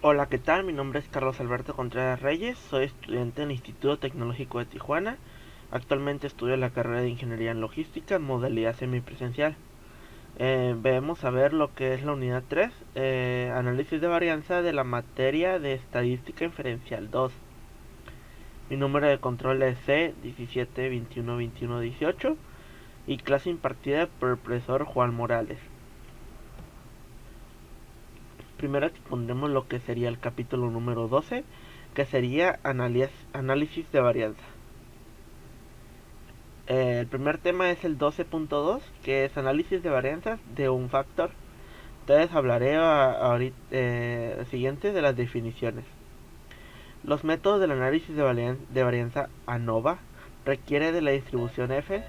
Hola, ¿qué tal? Mi nombre es Carlos Alberto Contreras Reyes, soy estudiante en el Instituto Tecnológico de Tijuana. Actualmente estudio la carrera de Ingeniería en Logística en modalidad semipresencial. Vamos a ver lo que es la unidad 3, análisis de varianza de la materia de Estadística Inferencial 2. Mi número de control es C17212118 y clase impartida por el profesor Juan Morales. Primero expondremos lo que sería el capítulo número 12, que sería análisis de varianza. El primer tema es el 12.2, que es análisis de varianzas de un factor. Entonces hablaré ahorita siguiente de las definiciones. Los métodos del análisis de varianza ANOVA requiere de la distribución F.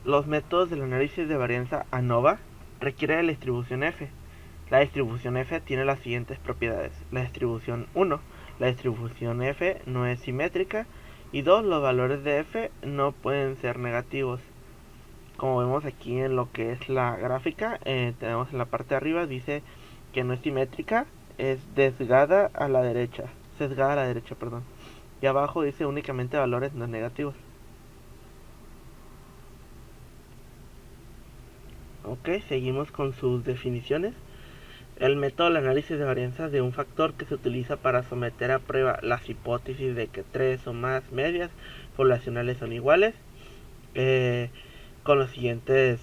Los métodos del análisis de varianza ANOVA requiere de la distribución F. La distribución F tiene las siguientes propiedades. La distribución 1. La distribución F no es simétrica. Y 2. Los valores de F no pueden ser negativos. Como vemos aquí en lo que es la gráfica, tenemos en la parte de arriba, dice que no es simétrica, es sesgada a la derecha, perdón. Y abajo dice únicamente valores no negativos. Ok, seguimos con sus definiciones. El método de análisis de varianzas de un factor que se utiliza para someter a prueba las hipótesis de que tres o más medias poblacionales son iguales, con las siguientes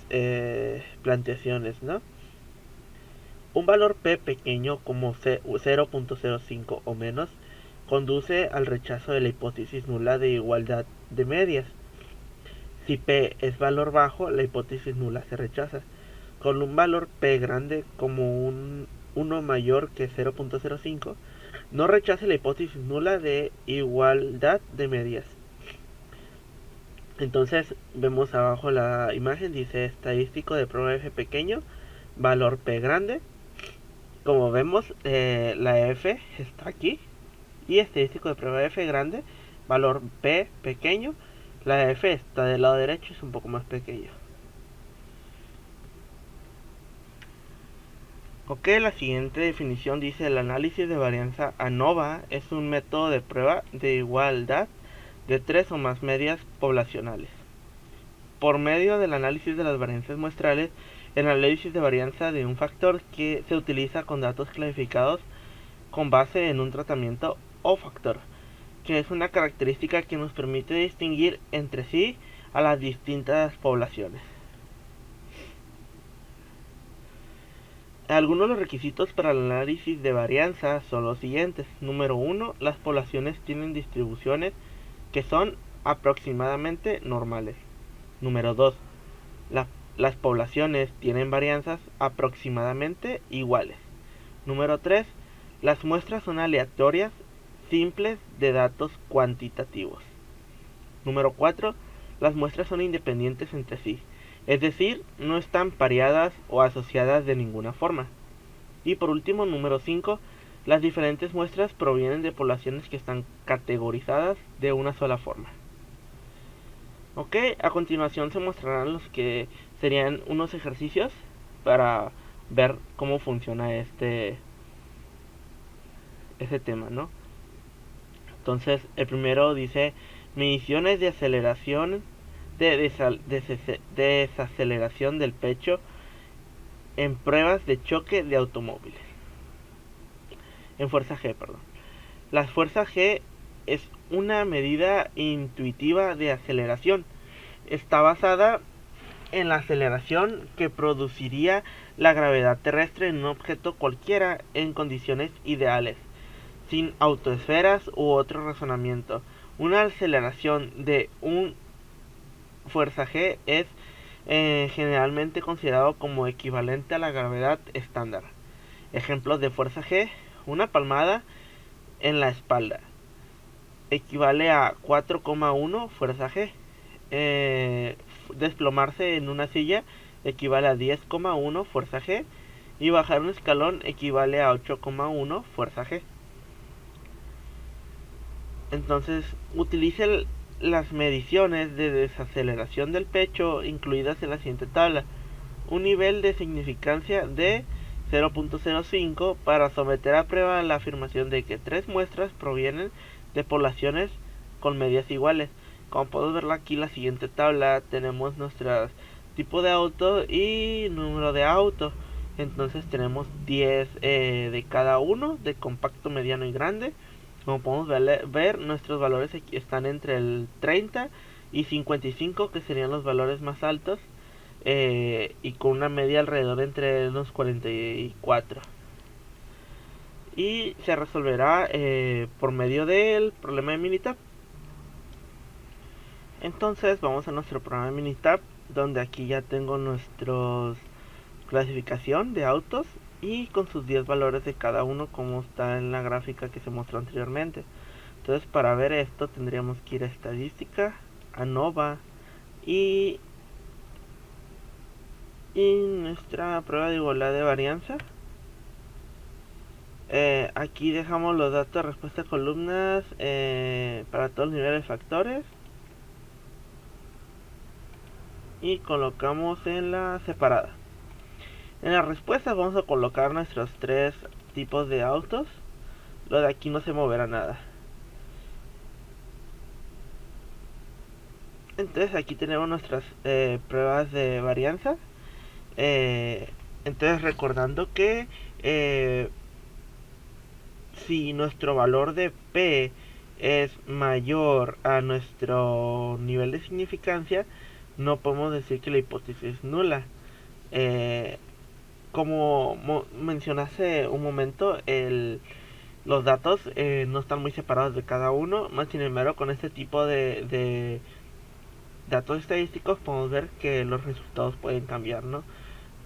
planteaciones, ¿no? Un valor p pequeño como 0.05 o menos conduce al rechazo de la hipótesis nula de igualdad de medias. Si p es valor bajo, la hipótesis nula se rechaza. Con un valor p grande como un 1 mayor que 0.05, no rechace la hipótesis nula de igualdad de medias. Entonces vemos abajo la imagen, dice estadístico de prueba F pequeño, valor p grande. Como vemos, la F está aquí. Y estadístico de prueba F grande, valor P pequeño. La F está del lado derecho, es un poco más pequeño. Ok, la siguiente definición dice: el análisis de varianza ANOVA es un método de prueba de igualdad de tres o más medias poblacionales. Por medio del análisis de las varianzas muestrales, el análisis de varianza de un factor que se utiliza con datos clasificados con base en un tratamiento o factor, que es una característica que nos permite distinguir entre sí a las distintas poblaciones. Algunos de los requisitos para el análisis de varianza son los siguientes. Número 1. Las poblaciones tienen distribuciones que son aproximadamente normales. Número 2. Las poblaciones tienen varianzas aproximadamente iguales. Número 3. Las muestras son aleatorias, simples de datos cuantitativos. Número 4. Las muestras son independientes entre sí, es decir, no están pareadas o asociadas de ninguna forma. Y por último, número 5. Las diferentes muestras provienen de poblaciones que están categorizadas de una sola forma. Ok, a continuación se mostrarán los que serían unos ejercicios para ver cómo funciona este tema, ¿no? Entonces, el primero dice mediciones de aceleración, desaceleración del pecho en pruebas de choque de automóviles. En fuerza G, perdón. La fuerza G es una medida intuitiva de aceleración. Está basada en la aceleración que produciría la gravedad terrestre en un objeto cualquiera en condiciones ideales, sin autoesferas u otro razonamiento. Una aceleración de un fuerza G es generalmente considerado como equivalente a la gravedad estándar. Ejemplos de fuerza G: una palmada en la espalda equivale a 4,1 fuerza G. Desplomarse en una silla equivale a 10,1 fuerza G. Y bajar un escalón equivale a 8,1 fuerza G. Entonces, utilice las mediciones de desaceleración del pecho incluidas en la siguiente tabla. Un nivel de significancia de 0.05 para someter a prueba la afirmación de que 3 muestras provienen de poblaciones con medias iguales. Como podemos ver aquí en la siguiente tabla, tenemos nuestro tipo de auto y número de auto. Entonces tenemos 10 de cada uno, de compacto, mediano y grande. Como podemos ver, nuestros valores aquí están entre el 30 y 55, que serían los valores más altos, y con una media alrededor entre unos 44. Y se resolverá por medio del problema de Minitab. Entonces vamos a nuestro programa de Minitab, donde aquí ya tengo nuestros clasificación de autos y con sus 10 valores de cada uno, como está en la gráfica que se mostró anteriormente. Entonces, para ver esto tendríamos que ir a estadística, a Nova y nuestra prueba de igualdad de varianza. Aquí dejamos los datos de respuesta a columnas para todos los niveles de factores y colocamos en la separada. En las respuestas vamos a colocar nuestros 3 tipos de autos. Lo de aquí no se moverá nada. Entonces aquí tenemos nuestras pruebas de varianza. Entonces recordando que si nuestro valor de P es mayor a nuestro nivel de significancia, no podemos decir que la hipótesis es nula. Como mencioné hace un momento, los datos no están muy separados de cada uno, más sin embargo con este tipo de datos estadísticos podemos ver que los resultados pueden cambiar, ¿no?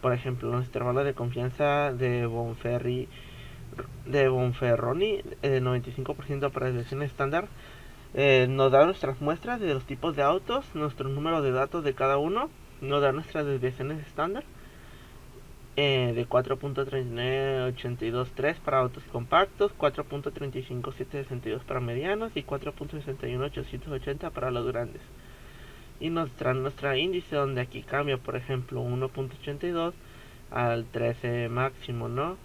Por ejemplo, los intervalos de confianza de Bonferroni, de 95% para desviación estándar, nos da nuestras muestras de los tipos de autos, nuestro número de datos de cada uno, nos da nuestras desviaciones estándar, de 4.39823 para autos compactos, 4.35762 para medianos y 4.61880 para los grandes. Y nos trae nuestra índice, donde aquí cambia, por ejemplo, 1.82 al 13 máximo, ¿no?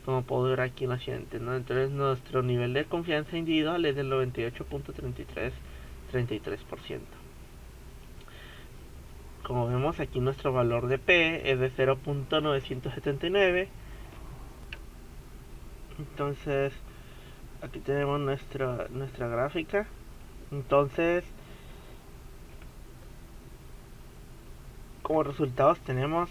Como puedo ver aquí en la siguiente, ¿no? Entonces nuestro nivel de confianza individual es del 98.33%. Como vemos aquí, nuestro valor de P es de 0.979. Entonces aquí tenemos nuestra gráfica. Entonces, como resultados tenemos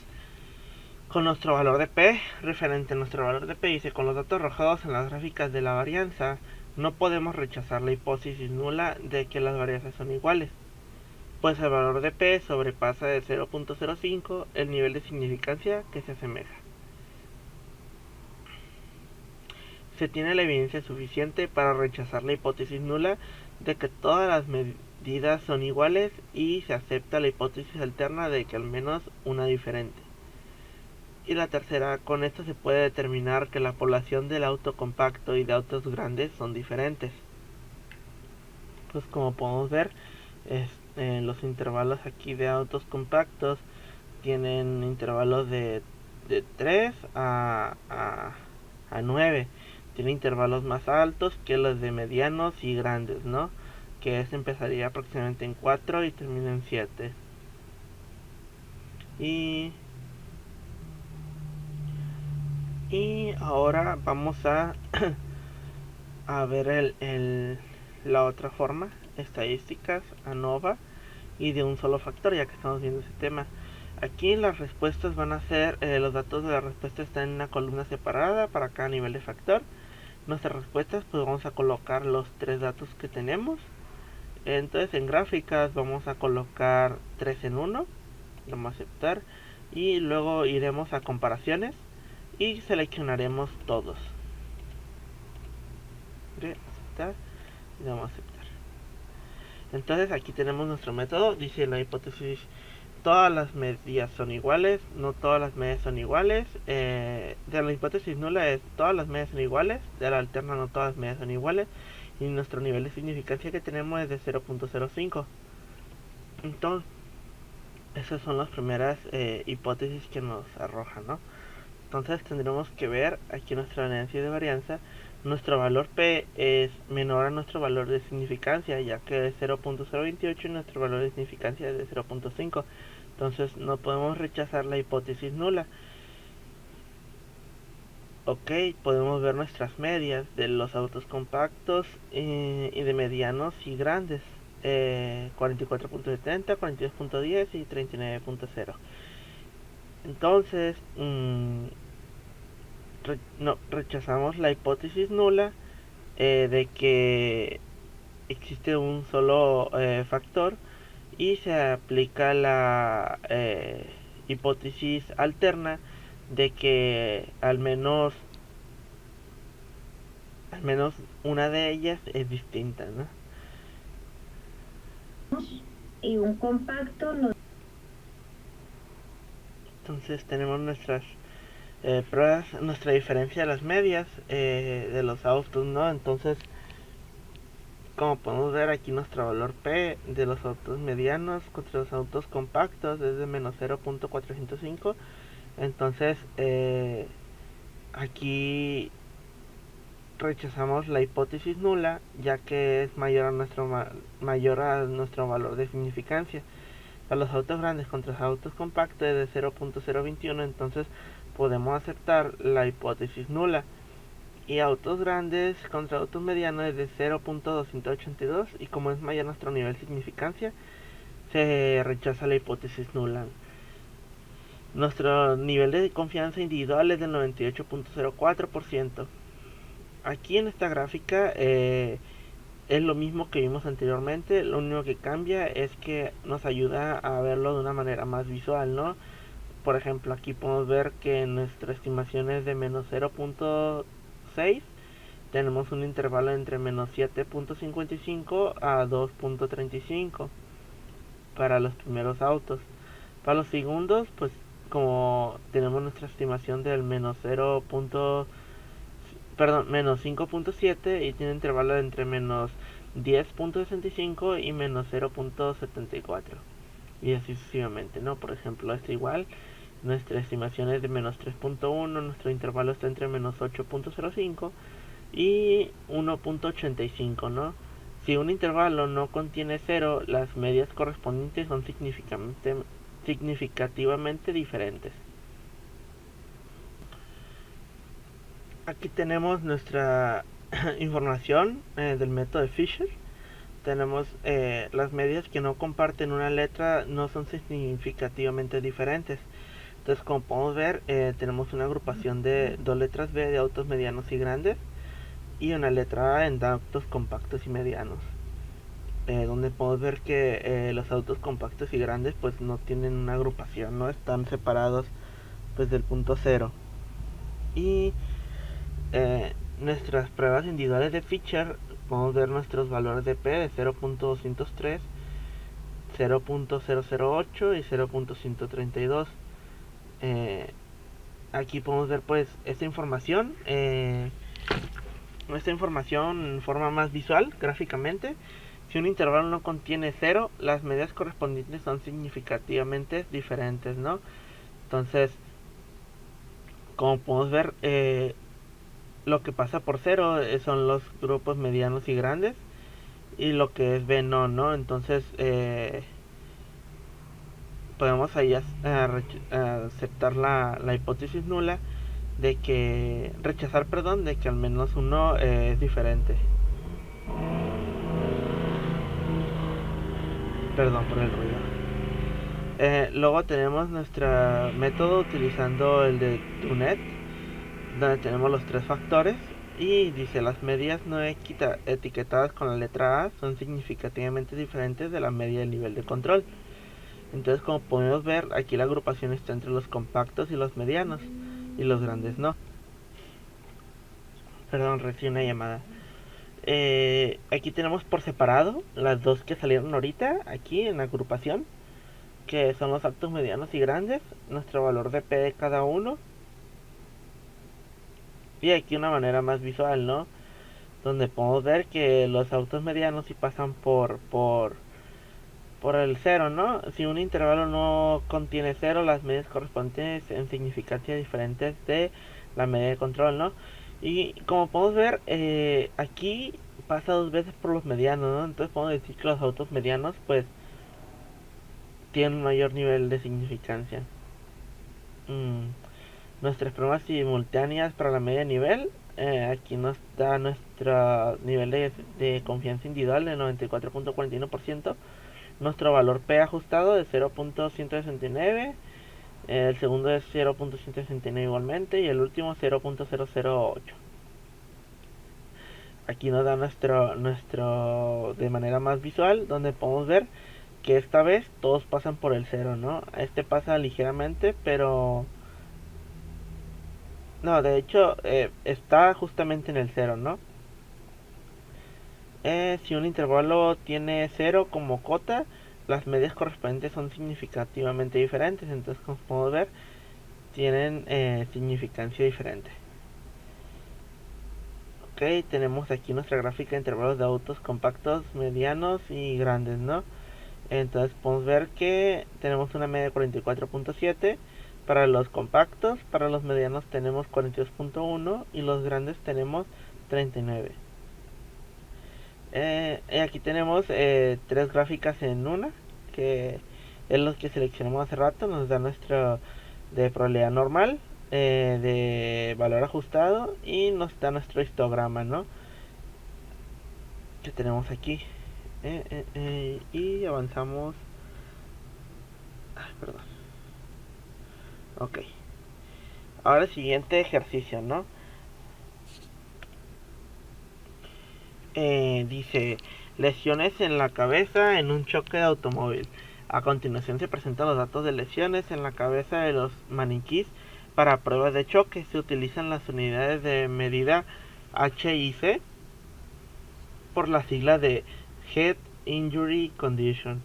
con nuestro valor de P, referente a nuestro valor de P, dice: con los datos arrojados en las gráficas de la varianza, no podemos rechazar la hipótesis nula de que las varianzas son iguales, pues el valor de P sobrepasa de 0.05 el nivel de significancia que se asemeja. Se tiene la evidencia suficiente para rechazar la hipótesis nula de que todas las medidas son iguales, y se acepta la hipótesis alterna de que al menos una diferente. Y la tercera, con esto se puede determinar que la población del auto compacto y de autos grandes son diferentes. Pues como podemos ver, los intervalos aquí de autos compactos tienen intervalos de 3 a 9. Tiene intervalos más altos que los de medianos y grandes, ¿no? Que empezaría aproximadamente en 4 y termina en 7. Y ahora vamos a ver la otra forma, estadísticas, ANOVA y de un solo factor, ya que estamos viendo ese tema. Aquí las respuestas van a ser, los datos de la respuesta están en una columna separada para cada nivel de factor. Nuestras respuestas, pues vamos a colocar los 3 datos que tenemos. Entonces en gráficas vamos a colocar 3 en 1, vamos a aceptar, y luego iremos a comparaciones y seleccionaremos todos. Aceptar y vamos a aceptar. Entonces aquí tenemos nuestro método. Dice la hipótesis: todas las medidas son iguales, no todas las medidas son iguales. De la hipótesis nula es: todas las medidas son iguales. De la alterna: no todas las medidas son iguales. Y nuestro nivel de significancia que tenemos es de 0.05. Entonces esas son las primeras hipótesis que nos arrojan, ¿no? Entonces tendremos que ver aquí nuestra análisis de varianza. Nuestro valor P es menor a nuestro valor de significancia, ya que es 0.028 y nuestro valor de significancia es de 0.5. Entonces no podemos rechazar la hipótesis nula. Ok, podemos ver nuestras medias de los autos compactos y de medianos y grandes. 44.70, 42.10 y 39.0. Entonces, rechazamos la hipótesis nula de que existe un solo factor y se aplica la hipótesis alterna de que al menos una de ellas es distinta, ¿no? Y un compacto nos... Entonces tenemos nuestras pruebas, nuestra diferencia de las medias de los autos, ¿no? Entonces, como podemos ver aquí, nuestro valor P de los autos medianos contra los autos compactos es de menos 0.405. Entonces, aquí rechazamos la hipótesis nula, ya que es mayor a nuestro valor de significancia. Para los autos grandes contra los autos compactos es de 0.021, entonces podemos aceptar la hipótesis nula. Y autos grandes contra autos medianos es de 0.282, y como es mayor nuestro nivel de significancia, se rechaza la hipótesis nula. Nuestro nivel de confianza individual es del 98.04%. Aquí en esta gráfica es lo mismo que vimos anteriormente, lo único que cambia es que nos ayuda a verlo de una manera más visual, ¿no? Por ejemplo, aquí podemos ver que nuestra estimación es de menos 0.6, tenemos un intervalo entre menos 7.55 a 2.35 para los primeros autos. Para los segundos, pues como tenemos nuestra estimación del menos menos 5.7 y tiene un intervalo entre menos 10.65 y menos 0.74 y así sucesivamente, ¿no? Por ejemplo, este igual, nuestra estimación es de menos 3.1, nuestro intervalo está entre menos 8.05 y 1.85, ¿no? Si un intervalo no contiene 0, las medias correspondientes son significativamente diferentes. Aquí tenemos nuestra información del método de Fisher. Tenemos las medias que no comparten una letra, no son significativamente diferentes. Entonces, como podemos ver, tenemos una agrupación de dos letras B de autos medianos y grandes y una letra A en autos compactos y medianos, donde podemos ver que los autos compactos y grandes pues no tienen una agrupación, no están separados pues del punto cero. Y nuestras pruebas individuales de Fisher, podemos ver nuestros valores de P de 0.203, 0.008 y 0.132. Aquí podemos ver pues esta información en forma más visual, gráficamente. Si un intervalo no contiene 0, las medidas correspondientes son significativamente diferentes, ¿no? Entonces, como podemos ver, lo que pasa por 0 son los grupos medianos y grandes, y lo que es B no, ¿no? Entonces, podemos ahí aceptar la hipótesis nula de que de que al menos uno es diferente. Perdón por el ruido. Luego tenemos nuestro método utilizando el de Tunet, donde tenemos los tres factores y dice las medias no etiquetadas con la letra A son significativamente diferentes de la media del nivel de control. Entonces, como podemos ver, aquí la agrupación está entre los compactos y los medianos, y los grandes no. Perdón, recibí una llamada. Aquí tenemos por separado las dos que salieron ahorita, aquí en la agrupación, que son los autos medianos y grandes, nuestro valor de P de cada uno. Y aquí una manera más visual, ¿no? Donde podemos ver que los autos medianos sí pasan por por el cero, ¿no? Si un intervalo no contiene cero, las medias correspondientes en significancia diferentes de la media de control, ¿no? Y como podemos ver, aquí pasa dos veces por los medianos, ¿no? Entonces podemos decir que los autos medianos, pues, tienen un mayor nivel de significancia. Nuestras pruebas simultáneas para la media nivel. Aquí nos da nuestro nivel de confianza individual de 94.41%. Nuestro valor P ajustado de 0.169. El segundo es 0.169 igualmente. Y el último 0.008. Aquí nos da nuestro de manera más visual, donde podemos ver que esta vez todos pasan por el 0, ¿no? Este pasa ligeramente, pero no, de hecho, está justamente en el cero, ¿no? Si un intervalo tiene cero como cota, las medias correspondientes son significativamente diferentes. Entonces, como podemos ver, tienen significancia diferente. Ok, tenemos aquí nuestra gráfica de intervalos de autos compactos, medianos y grandes, ¿no? Entonces podemos ver que tenemos una media de 44.7 para los compactos, para los medianos tenemos 42.1 y los grandes tenemos 39. Aquí tenemos tres gráficas en una, que es lo que seleccionamos hace rato. Nos da nuestro de probabilidad normal, de valor ajustado, y nos da nuestro histograma, ¿no? Que tenemos aquí. Y avanzamos. Ay, perdón. Ok. Ahora el siguiente ejercicio, ¿no? Dice, lesiones en la cabeza en un choque de automóvil. A continuación se presentan los datos de lesiones en la cabeza de los maniquís para pruebas de choque. Se utilizan las unidades de medida HIC por la sigla de Head Injury Condition,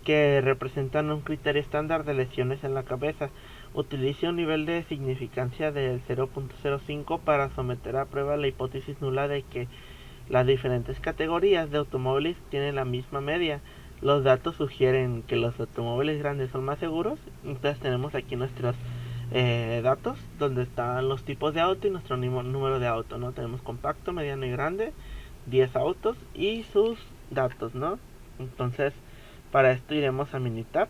que representan un criterio estándar de lesiones en la cabeza. Utiliza un nivel de significancia del 0.05 para someter a prueba la hipótesis nula de que las diferentes categorías de automóviles tienen la misma media. Los datos sugieren que los automóviles grandes son más seguros. Entonces tenemos aquí nuestros datos, donde están los tipos de auto y nuestro número de auto, ¿no? Tenemos compacto, mediano y grande, 10 autos y sus datos, ¿no? Entonces, para esto iremos a Minitab.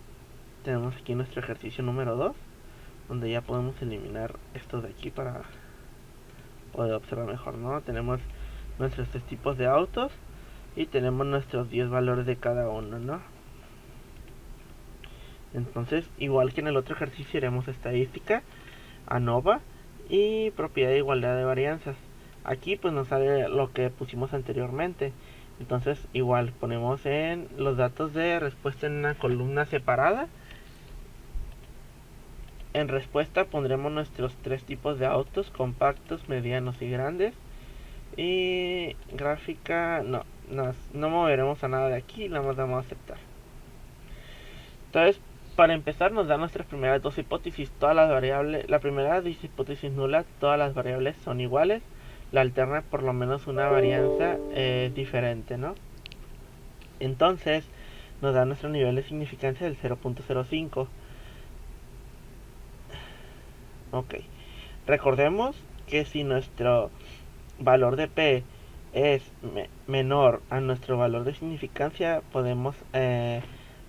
Tenemos aquí nuestro ejercicio número 2, donde ya podemos eliminar estos de aquí para poder observar mejor, ¿no? Tenemos nuestros tres tipos de autos y tenemos nuestros 10 valores de cada uno, ¿no? Entonces, igual que en el otro ejercicio, iremos a estadística, ANOVA y propiedad de igualdad de varianzas. Aquí pues nos sale lo que pusimos anteriormente. Entonces igual ponemos en los datos de respuesta en una columna separada. En respuesta pondremos nuestros tres tipos de autos: compactos, medianos y grandes. Y gráfica, no moveremos a nada de aquí, nada más vamos a aceptar. Entonces, para empezar, nos da nuestras primeras dos hipótesis. Todas las variables, la primera dice hipótesis nula, todas las variables son iguales. La alterna por lo menos una varianza diferente, ¿no? Entonces, nos da nuestro nivel de significancia del 0.05. Ok. Recordemos que si nuestro valor de P es menor a nuestro valor de significancia, podemos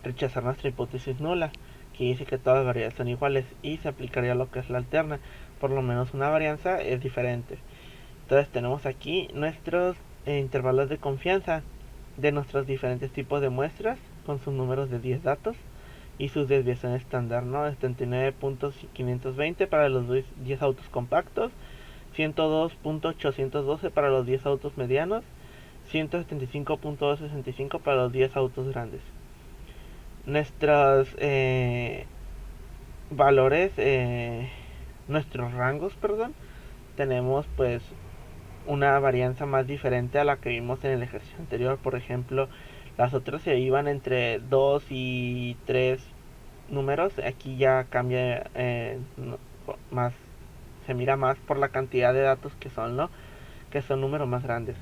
rechazar nuestra hipótesis nula, que dice que todas las variables son iguales, y se aplicaría lo que es la alterna. Por lo menos una varianza es diferente. Entonces tenemos aquí nuestros intervalos de confianza de nuestros diferentes tipos de muestras con sus números de 10 datos y sus desviaciones estándar, ¿no? 79.520 para los 10 autos compactos, 102.812 para los 10 autos medianos, 175.265 para los 10 autos grandes. Nuestros valores, nuestros rangos, perdón, tenemos pues una varianza más diferente a la que vimos en el ejercicio anterior. Por ejemplo, las otras se iban entre 2 y 3 números. Aquí ya cambia más, se mira más por la cantidad de datos que son, ¿no? Que son números más grandes.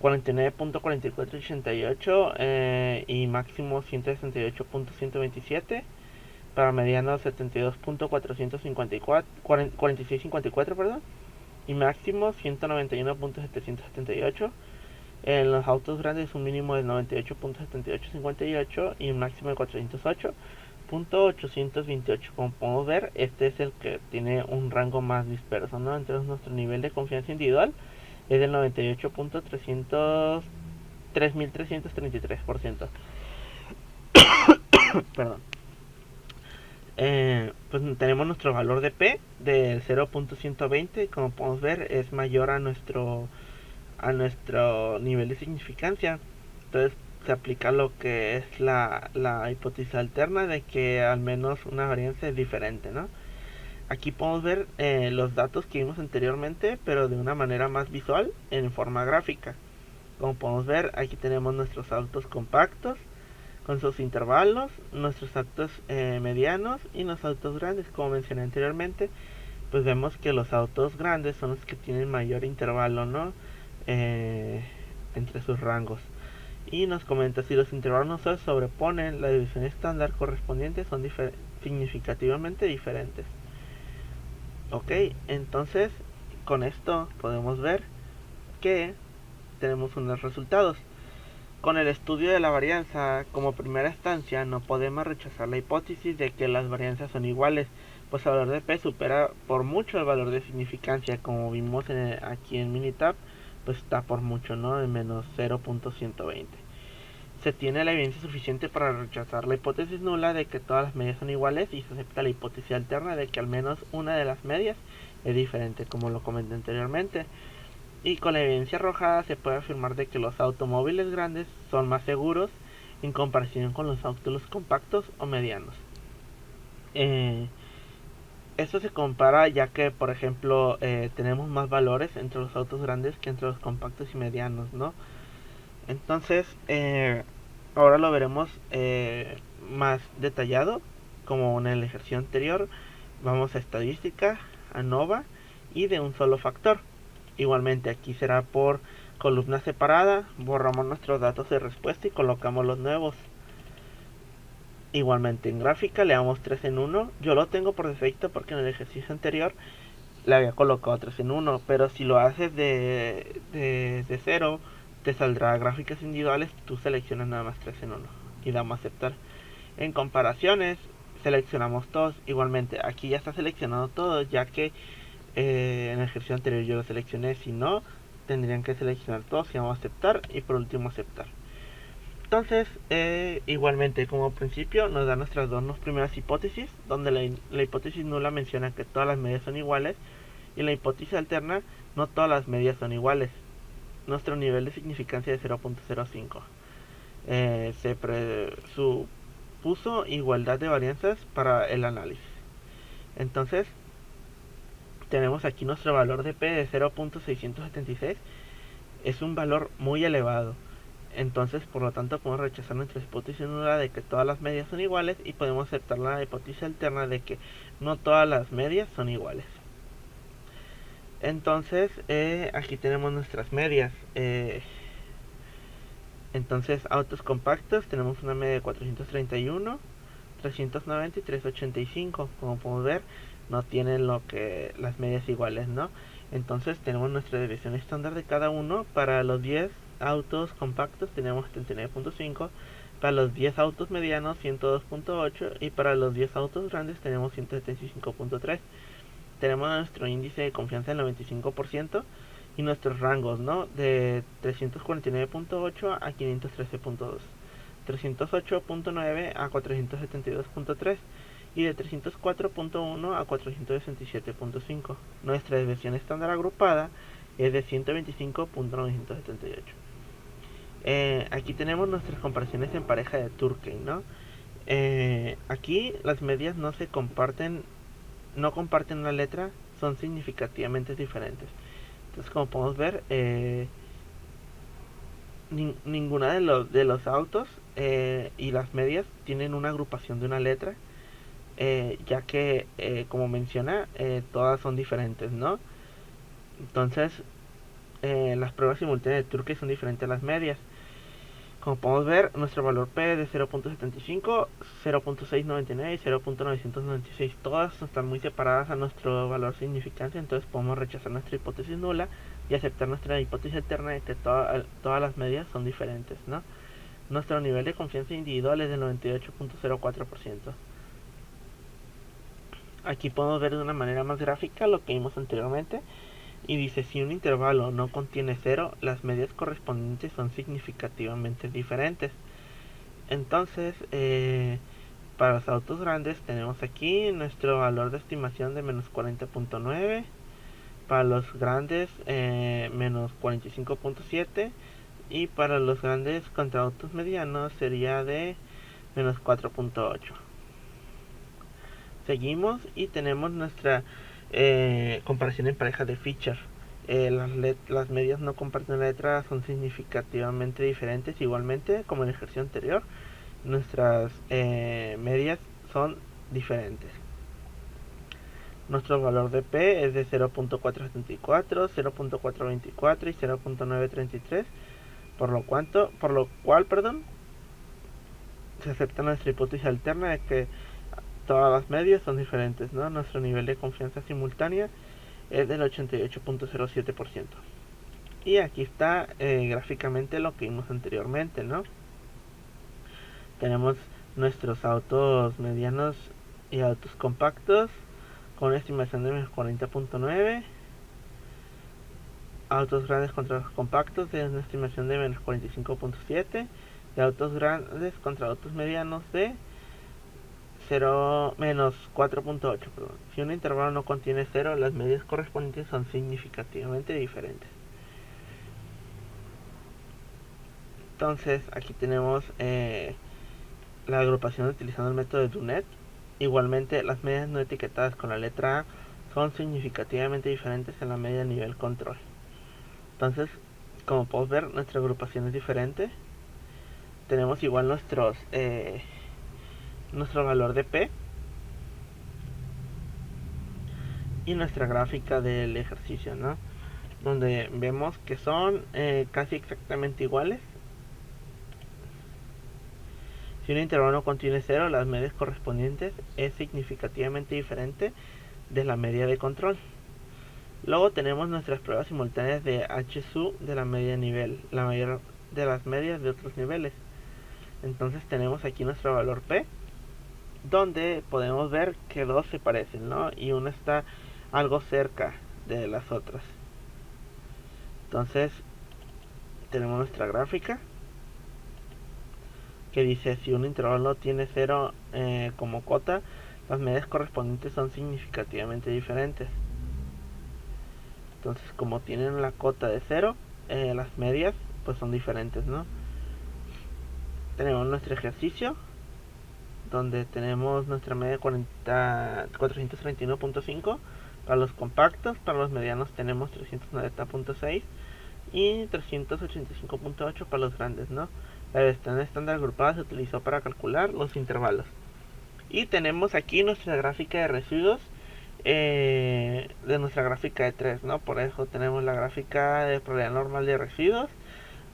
49.4488 y máximo 168.127. Para medianos 72.454 perdón, y máximo 191.778. En los autos grandes un mínimo de 98.7858 y un máximo de 408.828. Como podemos ver, este es el que tiene un rango más disperso, ¿no? Entonces nuestro nivel de confianza individual es del 98.3333%. Perdón. Pues tenemos nuestro valor de P de 0.120. Como podemos ver, es mayor a nuestro nivel de significancia. Entonces se aplica lo que es la hipótesis alterna de que al menos una varianza es diferente, ¿no? Aquí podemos ver los datos que vimos anteriormente, pero de una manera más visual, en forma gráfica. Como podemos ver, aquí tenemos nuestros autos compactos con sus intervalos, nuestros autos medianos y los autos grandes. Como mencioné anteriormente, pues vemos que los autos grandes son los que tienen mayor intervalo, ¿no? Entre sus rangos. Y nos comenta: si los intervalos no se sobreponen, la división estándar correspondiente son significativamente diferentes. Ok, entonces con esto podemos ver que tenemos unos resultados. Con el estudio de la varianza como primera instancia, no podemos rechazar la hipótesis de que las varianzas son iguales, pues el valor de P supera por mucho el valor de significancia. Como vimos aquí en Minitab, pues está por mucho, ¿no? De menos 0.120. Se tiene la evidencia suficiente para rechazar la hipótesis nula de que todas las medias son iguales, y se acepta la hipótesis alterna de que al menos una de las medias es diferente, como lo comenté anteriormente. Y con la evidencia arrojada se puede afirmar de que los automóviles grandes son más seguros en comparación con los autos compactos o medianos. Esto se compara ya que, por ejemplo, tenemos más valores entre los autos grandes que entre los compactos y medianos, ¿no? Entonces, ahora lo veremos más detallado, como en el ejercicio anterior. Vamos a estadística, ANOVA y de un solo factor. Igualmente aquí será por columna separada. Borramos nuestros datos de respuesta y colocamos los nuevos. Igualmente en gráfica le damos 3 en 1. Yo lo tengo por defecto porque en el ejercicio anterior le había colocado 3 en 1, pero si lo haces de 0, te saldrá gráficas individuales. Tú seleccionas nada más 3 en 1 y damos a aceptar. En comparaciones seleccionamos todos. Igualmente aquí ya está seleccionado todo, ya que en el ejercicio anterior yo lo seleccioné. Si no, tendrían que seleccionar todos y vamos a aceptar, y por último aceptar. Entonces, igualmente como principio nos da nuestras dos primeras hipótesis, donde la hipótesis nula menciona que todas las medias son iguales, y la hipótesis alterna, no todas las medias son iguales. Nuestro nivel de significancia de 0.05. Se presupuso igualdad de varianzas para el análisis. Entonces, tenemos aquí nuestro valor de P de 0.676. Es un valor muy elevado. Entonces, por lo tanto, podemos rechazar nuestra hipótesis nula de que todas las medias son iguales, y podemos aceptar la hipótesis alterna de que no todas las medias son iguales. Entonces, aquí tenemos nuestras medias. Entonces, autos compactos, tenemos una media de 431, 390 y 385. Como podemos ver, no tienen las medias iguales, ¿no? Entonces tenemos nuestra división estándar de cada uno. Para los 10 autos compactos tenemos 39.5, para los 10 autos medianos 102.8, y para los 10 autos grandes tenemos 175.3. Tenemos nuestro índice de confianza del 95% y nuestros rangos, ¿no? De 349.8 a 513.2, 308.9 a 472.3 y de 304.1 a 467.5. Nuestra desviación estándar agrupada es de 125.978. Aquí tenemos nuestras comparaciones en pareja de Turkey, ¿no? Aquí las medias no comparten una letra, son significativamente diferentes. Entonces, como podemos ver, ninguna de los autos y las medias tienen una agrupación de una letra, ya que, como menciona, todas son diferentes, ¿no? Entonces, las pruebas simultáneas de Turkey son diferentes a las medias. Como podemos ver, nuestro valor P es de 0.75, 0.699 y 0.996. Todas están muy separadas a nuestro valor significante, entonces podemos rechazar nuestra hipótesis nula y aceptar nuestra hipótesis alterna de que todas las medias son diferentes, ¿no? Nuestro nivel de confianza individual es del 98.04%. Aquí podemos ver de una manera más gráfica lo que vimos anteriormente. Y dice, si un intervalo no contiene 0, las medias correspondientes son significativamente diferentes. Entonces, para los autos grandes tenemos aquí nuestro valor de estimación de menos 40.9. Para los grandes, menos 45.7. Y para los grandes contra autos medianos sería de menos 4.8. Seguimos y tenemos nuestra comparación en pareja de Fisher. Las medias no comparten letra son significativamente diferentes. Igualmente, como en el ejercicio anterior, nuestras medias son diferentes. Nuestro valor de P es de 0.474, 0.424 y 0.933, por lo cual se acepta nuestra hipótesis alterna de que todas las medias son diferentes, ¿no? Nuestro nivel de confianza simultánea es del 88.07%. Y aquí está gráficamente lo que vimos anteriormente, ¿no? Tenemos nuestros autos medianos y autos compactos con una estimación de menos 40.9. Autos grandes contra los compactos de una estimación de menos 45.7. Y autos grandes contra autos medianos de menos 4.8. Si un intervalo no contiene 0, las medias correspondientes son significativamente diferentes. Entonces aquí tenemos la agrupación utilizando el método de Dunet. Igualmente, las medias no etiquetadas con la letra A son significativamente diferentes en la media nivel control. Entonces, como podemos ver, nuestra agrupación es diferente. Tenemos igual nuestro valor de P y nuestra gráfica del ejercicio, ¿no? Donde vemos que son casi exactamente iguales. Si un intervalo no contiene 0, las medias correspondientes es significativamente diferente de la media de control. Luego tenemos nuestras pruebas simultáneas de HSU de la media nivel, la mayor de las medias de otros niveles. Entonces tenemos aquí nuestro valor P, donde podemos ver que dos se parecen, ¿no? Y una está algo cerca de las otras. Entonces tenemos nuestra gráfica que dice, si un intervalo tiene 0 como cota, las medias correspondientes son significativamente diferentes. Entonces, como tienen la cota de 0, las medias pues son diferentes, ¿no? Tenemos nuestro ejercicio, donde tenemos nuestra media 431.5 para los compactos. Para los medianos tenemos 390.6 y 385.8 para los grandes, ¿no? La ventana estándar agrupada se utilizó para calcular los intervalos. Y tenemos aquí nuestra gráfica de residuos de nuestra gráfica de 3, ¿no? Por eso tenemos la gráfica de probabilidad normal de residuos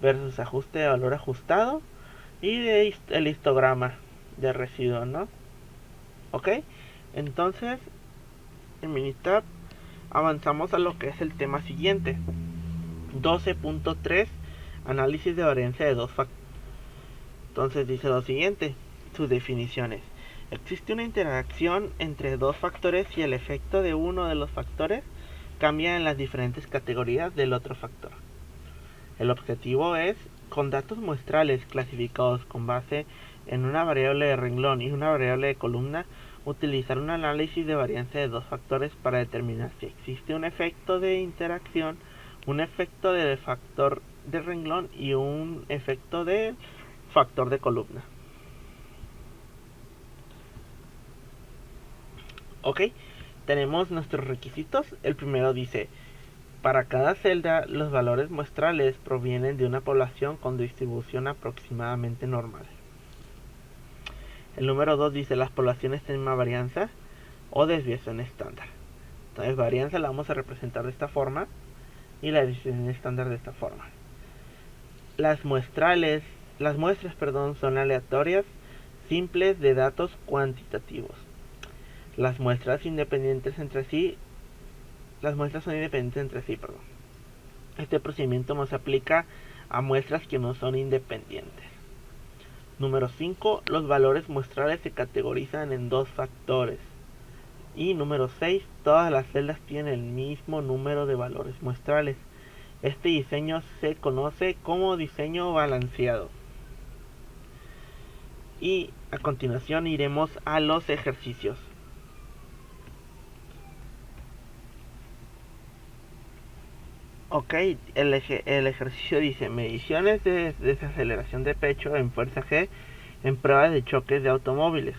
versus ajuste de valor ajustado y el histograma de residuos, ¿no? Ok, entonces en Minitab avanzamos a lo que es el tema siguiente, 12.3, análisis de varianza de dos factores. Entonces dice lo siguiente, sus definiciones. Existe una interacción entre dos factores y el efecto de uno de los factores cambia en las diferentes categorías del otro factor. El objetivo es, con datos muestrales clasificados con base en una variable de renglón y una variable de columna, utilizar un análisis de varianza de dos factores para determinar si existe un efecto de interacción, un efecto de factor de renglón y un efecto de factor de columna. Ok, tenemos nuestros requisitos. El primero dice, para cada celda los valores muestrales provienen de una población con distribución aproximadamente normal. El número 2 dice, las poblaciones tienen una varianza o desviación estándar. Entonces varianza la vamos a representar de esta forma. y la distribución estándar de esta forma. Las muestras, son aleatorias, simples de datos cuantitativos. Las muestras son independientes entre sí. Este procedimiento no se aplica a muestras que no son independientes. Número 5. Los valores muestrales se categorizan en dos factores. Y número 6. Todas las celdas tienen el mismo número de valores muestrales. Este diseño se conoce como diseño balanceado. Y a continuación iremos a los ejercicios. Ok, el ejercicio dice: mediciones de desaceleración de pecho en fuerza G en pruebas de choques de automóviles.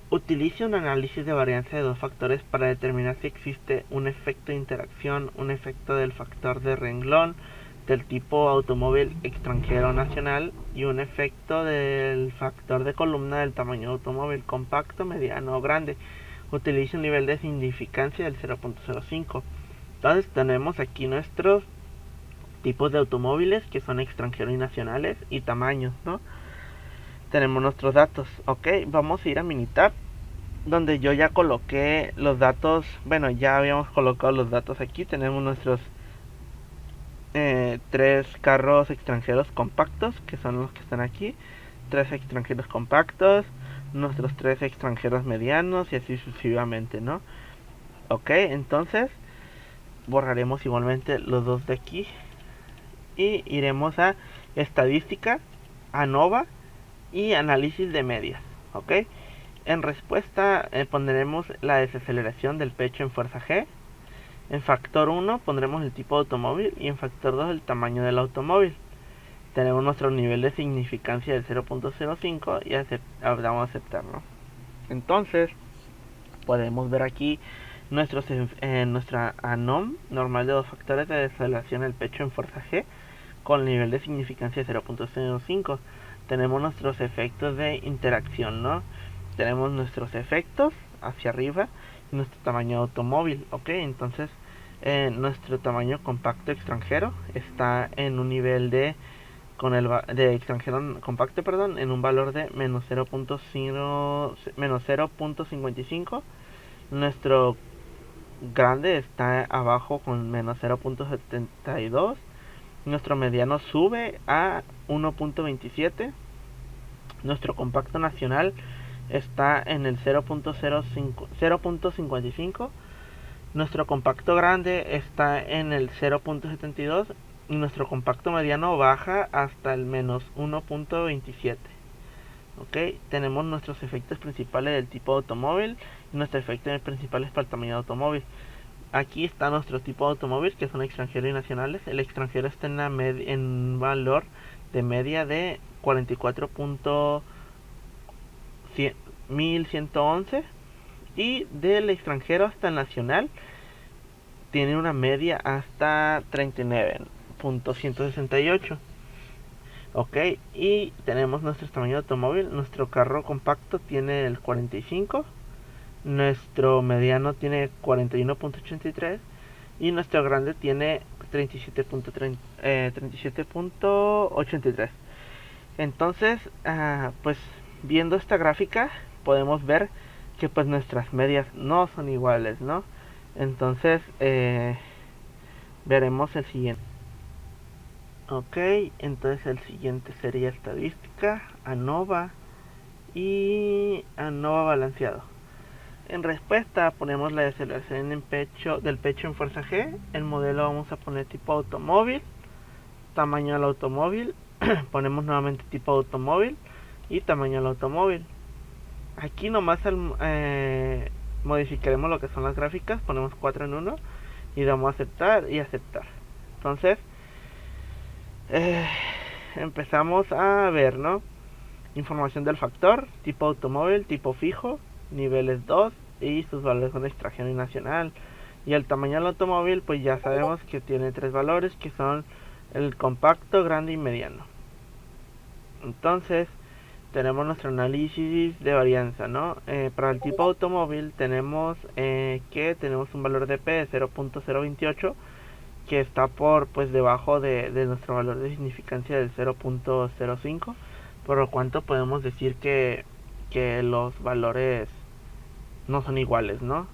Utilice un análisis de varianza de dos factores para determinar si existe un efecto de interacción, un efecto del factor de renglón del tipo automóvil extranjero nacional y un efecto del factor de columna del tamaño de automóvil compacto, mediano o grande. Utilice un nivel de significancia del 0.05. Entonces tenemos aquí nuestros tipos de automóviles, que son extranjeros y nacionales, y tamaños, ¿no? Tenemos nuestros datos. Ok, vamos a ir a Minitab, donde yo ya coloqué los datos. Bueno, ya habíamos colocado los datos aquí. Tenemos nuestros 3 carros extranjeros compactos, que son los que están aquí. 3 extranjeros compactos, nuestros 3 extranjeros medianos, y así sucesivamente, ¿no? Ok, entonces borraremos igualmente los dos de aquí y iremos a estadística, ANOVA y análisis de medias. Ok, en respuesta pondremos la desaceleración del pecho en fuerza G. En factor 1 pondremos el tipo de automóvil y en factor 2 el tamaño del automóvil. Tenemos nuestro nivel de significancia del 0.05 y damos a aceptar, ¿no? Entonces podemos ver aquí nuestra ANOM normal de dos factores de desaceleración del pecho en fuerza G con nivel de significancia de 0.05. Tenemos nuestros efectos de interacción, ¿no? Tenemos nuestros efectos hacia arriba y nuestro tamaño de automóvil. Ok, entonces nuestro tamaño compacto extranjero está en un nivel de extranjero compacto, en un valor de menos 0.55. Nuestro grande está abajo con menos 0.72. Nuestro mediano sube a 1.27. Nuestro compacto nacional está en el 0.55. Nuestro compacto grande está en el 0.72 y nuestro compacto mediano baja hasta el menos 1.27. Ok, tenemos nuestros efectos principales del tipo de automóvil y nuestros efectos principales para el tamaño de automóvil. Aquí está nuestro tipo de automóvil, que son extranjeros y nacionales. El extranjero está en un valor de media de 44.1111 y del extranjero hasta el nacional tiene una media hasta 39.168. Ok, y tenemos nuestro tamaño de automóvil. Nuestro carro compacto tiene el 45, nuestro mediano tiene 41.83 y nuestro grande tiene 37.83. Entonces, pues viendo esta gráfica podemos ver que pues nuestras medias no son iguales, ¿no? Entonces veremos el siguiente. Ok, entonces el siguiente sería estadística, ANOVA y ANOVA balanceado. En respuesta ponemos la desaceleración del pecho en fuerza G. El modelo vamos a poner tipo automóvil, tamaño del automóvil, ponemos nuevamente tipo automóvil y tamaño del automóvil. Aquí nomás modificaremos lo que son las gráficas, ponemos 4 en 1 y damos a aceptar y aceptar. Entonces empezamos a ver, ¿no? Información del factor, tipo automóvil, tipo fijo, niveles 2 y sus valores son extranjero y nacional. Y el tamaño del automóvil, pues ya sabemos que tiene 3 valores, que son el compacto, grande y mediano. Entonces tenemos nuestro análisis de varianza, ¿no? Para el tipo automóvil tenemos que tenemos un valor de P de 0.028 que está por pues debajo de nuestro valor de significancia del 0.05, por lo cuanto podemos decir que los valores no son iguales, ¿no?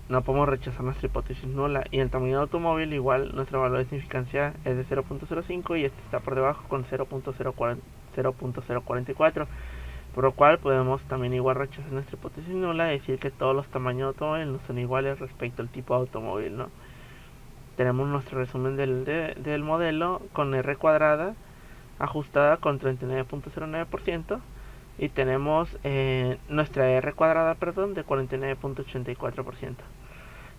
No podemos rechazar nuestra hipótesis nula. Y el tamaño del automóvil, igual nuestro valor de significancia es de 0.05 y este está por debajo con 0.044, por lo cual podemos también igual rechazar nuestra hipótesis nula y decir que todos los tamaños de automóvil no son iguales respecto al tipo de automóvil, ¿no? Tenemos nuestro resumen del modelo con R cuadrada ajustada con 39.09% y tenemos nuestra R cuadrada, perdón, de 49.84%.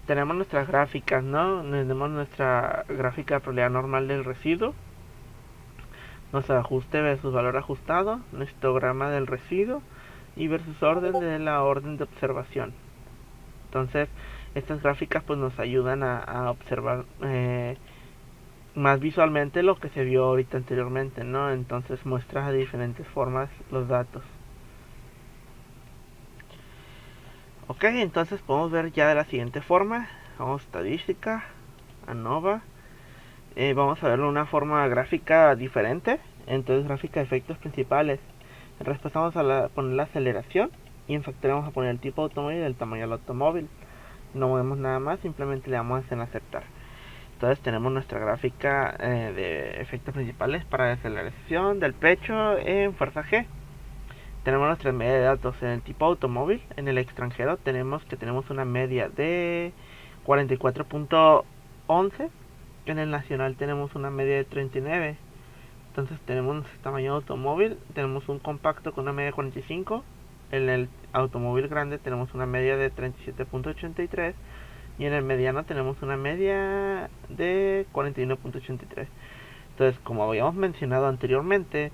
Tenemos nuestras gráficas, ¿no? Tenemos nuestra gráfica de probabilidad normal del residuo, nuestro ajuste versus valor ajustado, nuestro histograma del residuo y versus orden de la orden de observación. Entonces, estas gráficas pues nos ayudan a observar más visualmente lo que se vio ahorita anteriormente, ¿no? Entonces muestra de diferentes formas los datos. Ok, entonces podemos ver ya de la siguiente forma. Vamos a estadística, ANOVA. Vamos a verlo de una forma gráfica diferente. Entonces gráfica de efectos principales. En respuesta vamos a poner la aceleración y en factor vamos a poner el tipo de automóvil y el tamaño del automóvil. No movemos nada más, simplemente le damos en aceptar. Entonces tenemos nuestra gráfica de efectos principales para la aceleración del pecho en fuerza G. Tenemos nuestra media de datos en el tipo automóvil. En el extranjero tenemos una media de 44.11. En el nacional tenemos una media de 39. Entonces tenemos nuestro tamaño de automóvil. Tenemos un compacto con una media de 45. En el automóvil grande tenemos una media de 37.83. Y en el mediano tenemos una media de 41.83. Entonces, como habíamos mencionado anteriormente,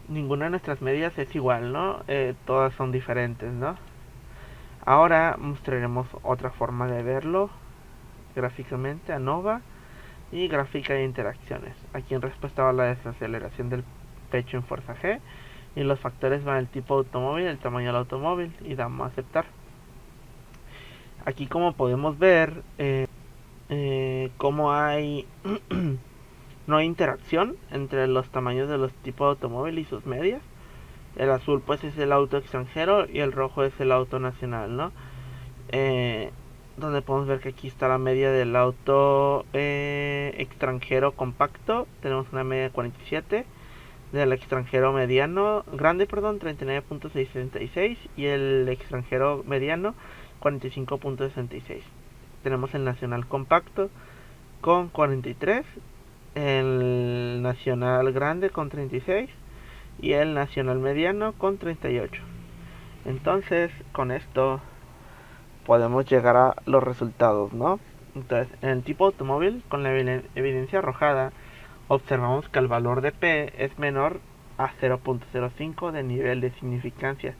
ninguna de nuestras medias es igual, ¿no? Todas son diferentes, ¿no? Ahora mostraremos otra forma de verlo gráficamente, ANOVA y gráfica de interacciones. Aquí en respuesta va la desaceleración del pecho en fuerza G y los factores van el tipo de automóvil, el tamaño del automóvil y damos a aceptar. Aquí como podemos ver, como hay no hay interacción entre los tamaños de los tipos de automóvil y sus medias. El azul pues es el auto extranjero y el rojo es el auto nacional, ¿no? Donde podemos ver que aquí está la media del auto extranjero compacto. Tenemos una media de 47. Del extranjero mediano, grande, perdón, 39.666 y el extranjero mediano 45.66. Tenemos el nacional compacto con 43, el nacional grande con 36 y el nacional mediano con 38. Entonces, con esto podemos llegar a los resultados, ¿no? Entonces, en el tipo automóvil, con la evidencia arrojada, observamos que el valor de P es menor a 0.05 de nivel de significancia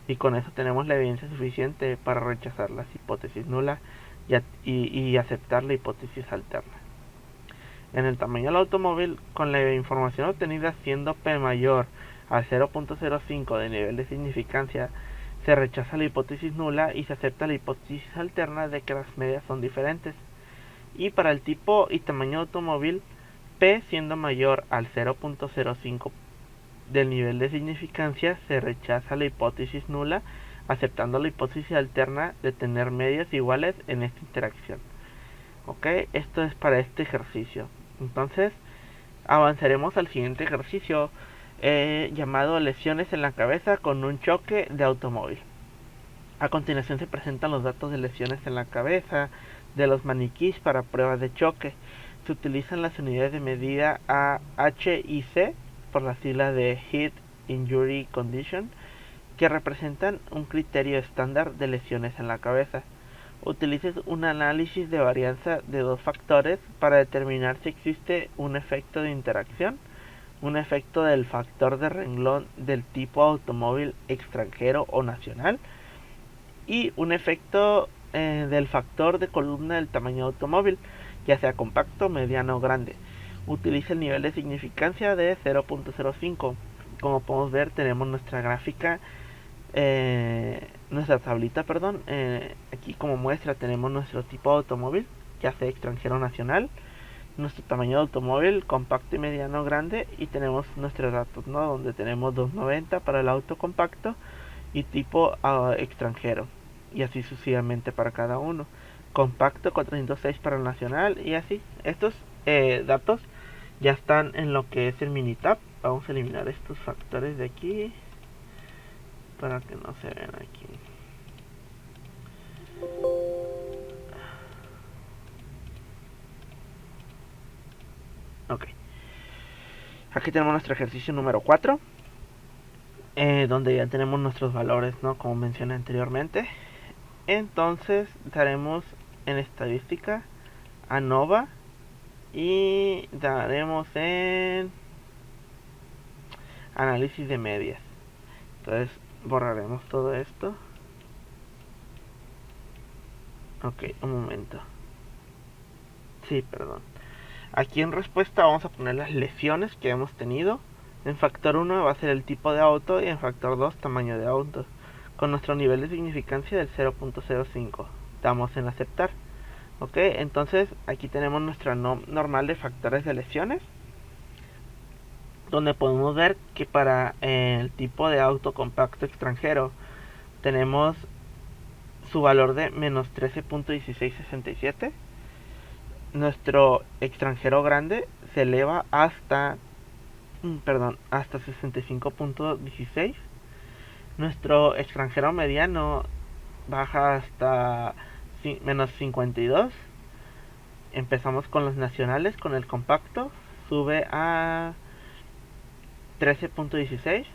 y con eso tenemos la evidencia suficiente para rechazar las hipótesis nulas y aceptar la hipótesis alterna. En el tamaño del automóvil, con la información obtenida siendo P mayor a 0.05 de nivel de significancia, se rechaza la hipótesis nula y se acepta la hipótesis alterna de que las medias son diferentes. Y para el tipo y tamaño de automóvil, P siendo mayor al 0.05 del nivel de significancia, se rechaza la hipótesis nula, aceptando la hipótesis alterna de tener medias iguales en esta interacción. Ok, esto es para este ejercicio. Entonces, avanzaremos al siguiente ejercicio llamado lesiones en la cabeza con un choque de automóvil. A continuación se presentan los datos de lesiones en la cabeza de los maniquís para pruebas de choque. Se utilizan las unidades de medida A, H y C por la sigla de Head Injury Condition, que representan un criterio estándar de lesiones en la cabeza. Utilices un análisis de varianza de dos factores para determinar si existe un efecto de interacción, un efecto del factor de renglón del tipo automóvil extranjero o nacional y un efecto del factor de columna del tamaño automóvil, ya sea compacto, mediano o grande. Utiliza el nivel de significancia de 0.05. Como podemos ver, tenemos nuestra gráfica, nuestra tablita, perdón. Aquí como muestra tenemos nuestro tipo de automóvil, ya sea extranjero o nacional, nuestro tamaño de automóvil, compacto y mediano, grande, y tenemos nuestros datos, ¿no? Donde tenemos 290 para el auto compacto y tipo extranjero, y así sucesivamente para cada uno. Compacto 406 para el nacional, y así. Estos datos ya están en lo que es el Minitab. Vamos a eliminar estos factores de aquí para que no se vean aquí. Ok. Aquí tenemos nuestro ejercicio número 4, donde ya tenemos nuestros valores, ¿no? Como mencioné anteriormente. Entonces daremos en estadística ANOVA y daremos en análisis de medias. Entonces borraremos todo esto. Ok, un momento. Sí, perdón. Aquí en respuesta vamos a poner las lesiones que hemos tenido. En factor 1 va a ser el tipo de auto y en factor 2 tamaño de auto, con nuestro nivel de significancia del 0.05. Damos en aceptar. Ok, entonces aquí tenemos nuestra normal de factores de lesiones, donde podemos ver que para el tipo de auto compacto extranjero tenemos su valor de menos 13.1667. Nuestro extranjero grande se eleva hasta 65.16. Nuestro extranjero mediano baja hasta menos 52. Empezamos con los nacionales, con el compacto sube a 13.16.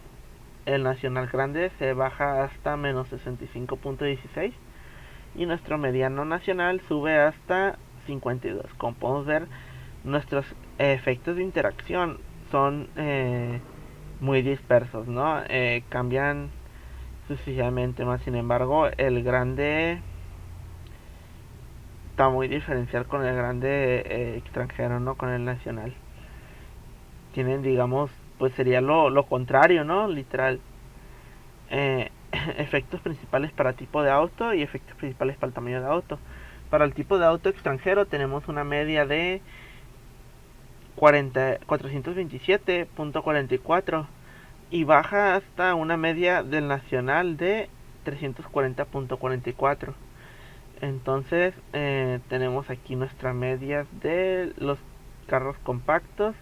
El nacional grande se baja hasta menos 65.16 y nuestro mediano nacional sube hasta 52. Como podemos ver, nuestros efectos de interacción son muy dispersos, ¿no? Cambian sucesivamente más. Sin embargo, el grande está muy diferencial con el grande extranjero, ¿no? Con el nacional. Tienen, digamos, pues sería lo contrario, ¿no? Literal. Efectos principales para tipo de auto y efectos principales para el tamaño de auto. Para el tipo de auto extranjero tenemos una media de 427.44 y baja hasta una media del nacional de 340.44. Entonces tenemos aquí nuestras medias de los carros compactos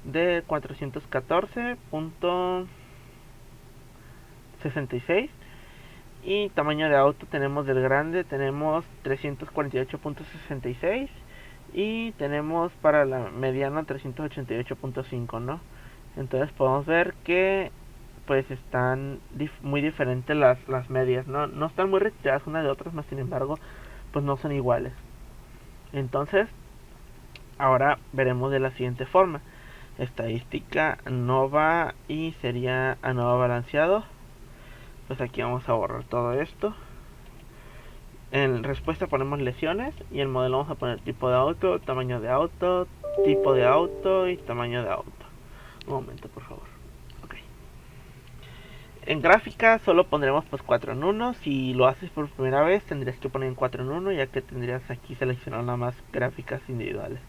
de 414.66 y tamaño de auto tenemos del grande, tenemos 348.66 y tenemos para la mediana 388.5, ¿no? Entonces podemos ver que pues están muy diferentes las medias, ¿no? No están muy retiradas una de otras, más sin embargo pues no son iguales. Entonces ahora veremos de la siguiente forma: estadística ANOVA y sería ANOVA balanceado. Pues aquí vamos a borrar todo esto. En respuesta ponemos lesiones y en modelo vamos a poner tipo de auto, tamaño de auto, tipo de auto y tamaño de auto. Un momento, por favor. Okay. En gráfica solo pondremos pues 4 en 1. Si lo haces por primera vez tendrías que poner en 4 en 1, ya que tendrías aquí seleccionar nada más gráficas individuales.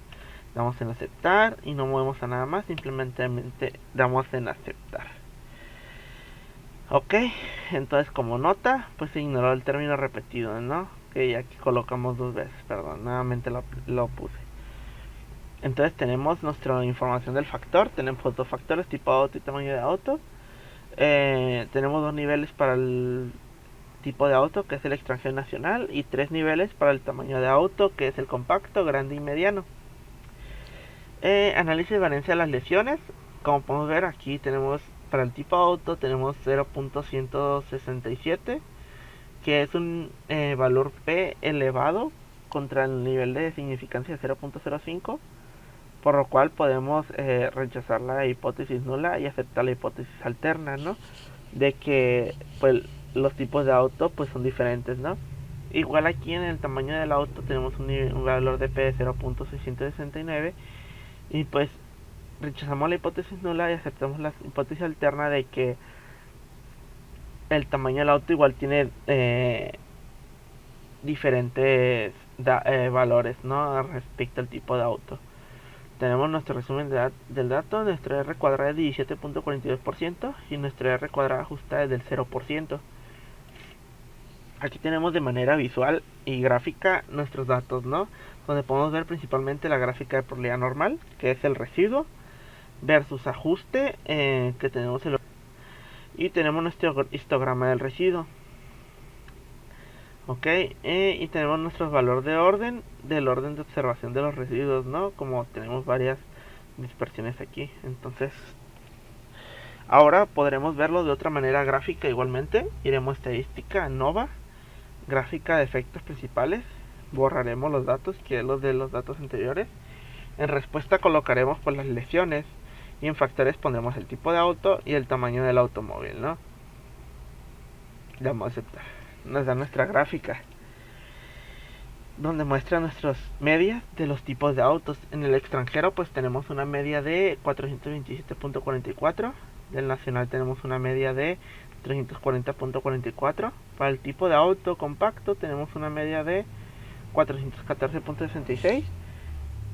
Damos en aceptar y no movemos a nada más, simplemente damos en aceptar. Ok, entonces como nota, pues se ignoró el término repetido, ¿no? Que aquí colocamos 2 veces, perdón, nuevamente lo puse. Entonces tenemos nuestra información del factor, tenemos 2 factores, tipo auto y tamaño de auto. Tenemos 2 niveles para el tipo de auto, que es el extranjero nacional, y 3 niveles para el tamaño de auto, que es el compacto, grande y mediano. Análisis de variancia de las lesiones. Como podemos ver, aquí tenemos para el tipo auto tenemos 0.167, que es un valor P elevado contra el nivel de significancia de 0.05, por lo cual podemos rechazar la hipótesis nula y aceptar la hipótesis alterna, ¿no? De que pues los tipos de auto pues son diferentes, ¿no? Igual aquí en el tamaño del auto tenemos un valor de P de 0.669 y pues rechazamos la hipótesis nula y aceptamos la hipótesis alterna de que el tamaño del auto igual tiene diferentes valores, ¿no?, respecto al tipo de auto. Tenemos nuestro resumen del dato. Nuestro R cuadrado es 17.42% y nuestro R cuadrado ajustado es del 0%. Aquí tenemos de manera visual y gráfica nuestros datos, ¿no?, donde podemos ver principalmente la gráfica de probabilidad normal, que es el residuo, versus ajuste, que tenemos y tenemos nuestro histograma del residuo. Ok, y tenemos nuestros valores del orden de observación de los residuos, ¿no?, como tenemos varias dispersiones aquí. Entonces ahora podremos verlo de otra manera gráfica igualmente. Iremos a estadística, ANOVA, gráfica de efectos principales, borraremos los datos, que es los de los datos anteriores. En respuesta colocaremos pues las lesiones, y en factores pondremos el tipo de auto y el tamaño del automóvil, ¿no? Le damos a aceptar. Nos da nuestra gráfica donde muestra nuestras medias de los tipos de autos. En el extranjero pues tenemos una media de 427.44, del nacional tenemos una media de 340.44. Para el tipo de auto compacto tenemos una media de 414.66.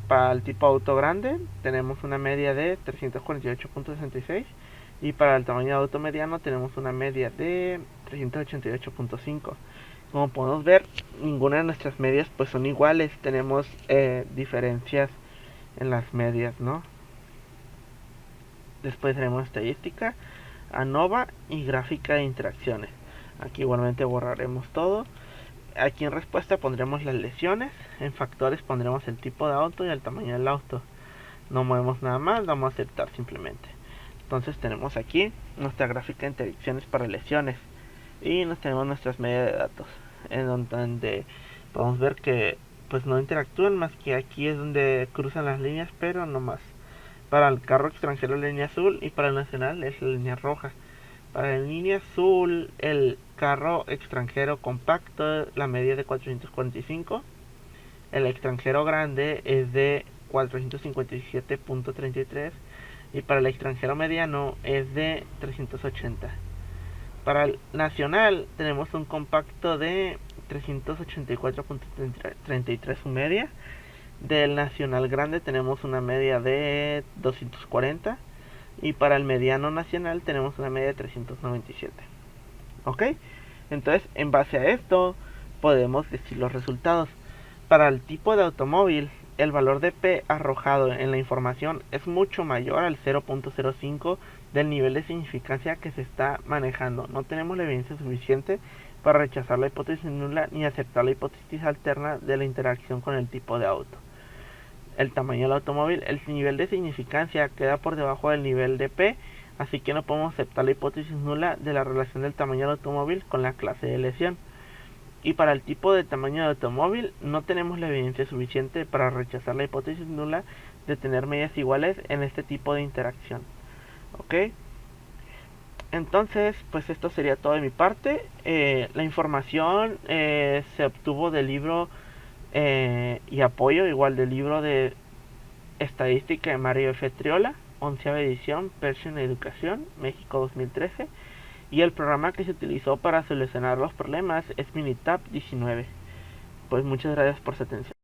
Para el tipo auto grande tenemos una media de 348.66. Y para el tamaño de auto mediano tenemos una media de 388.5. Como podemos ver, ninguna de nuestras medias pues son iguales. Tenemos diferencias en las medias, ¿no? Después tenemos estadística, ANOVA y gráfica de interacciones. Aquí igualmente borraremos todo. Aquí en respuesta pondremos las lesiones. En factores pondremos el tipo de auto y el tamaño del auto. No movemos nada más, vamos a aceptar simplemente. Entonces tenemos aquí nuestra gráfica de interacciones para lesiones. Y nos tenemos nuestras medias de datos, en donde podemos ver que pues no interactúan, más que aquí es donde cruzan las líneas, pero no más. Para el carro extranjero la línea azul y para el nacional es la línea roja. Para la línea azul, el carro extranjero compacto, la media es de 445. El extranjero grande es de 457.33. Y para el extranjero mediano es de 380. Para el nacional tenemos un compacto de 384.33 su media. Del nacional grande tenemos una media de 240. Y para el mediano nacional tenemos una media de 397. Ok, entonces en base a esto podemos decir los resultados. Para el tipo de automóvil, el valor de P arrojado en la información es mucho mayor al 0.05 del nivel de significancia que se está manejando. No tenemos la evidencia suficiente para rechazar la hipótesis nula ni aceptar la hipótesis alterna de la interacción con el tipo de auto. El tamaño del automóvil, el nivel de significancia queda por debajo del nivel de P, así que no podemos aceptar la hipótesis nula de la relación del tamaño del automóvil con la clase de lesión. Y para el tipo de tamaño de automóvil no tenemos la evidencia suficiente para rechazar la hipótesis nula de tener medias iguales en este tipo de interacción. Ok, entonces pues esto sería todo de mi parte. La información se obtuvo del libro y apoyo igual del libro de estadística de Mario F. Triola, 11ª edición, Pershing Educación, México 2013. Y el programa que se utilizó para solucionar los problemas es Minitab 19. Pues muchas gracias por su atención.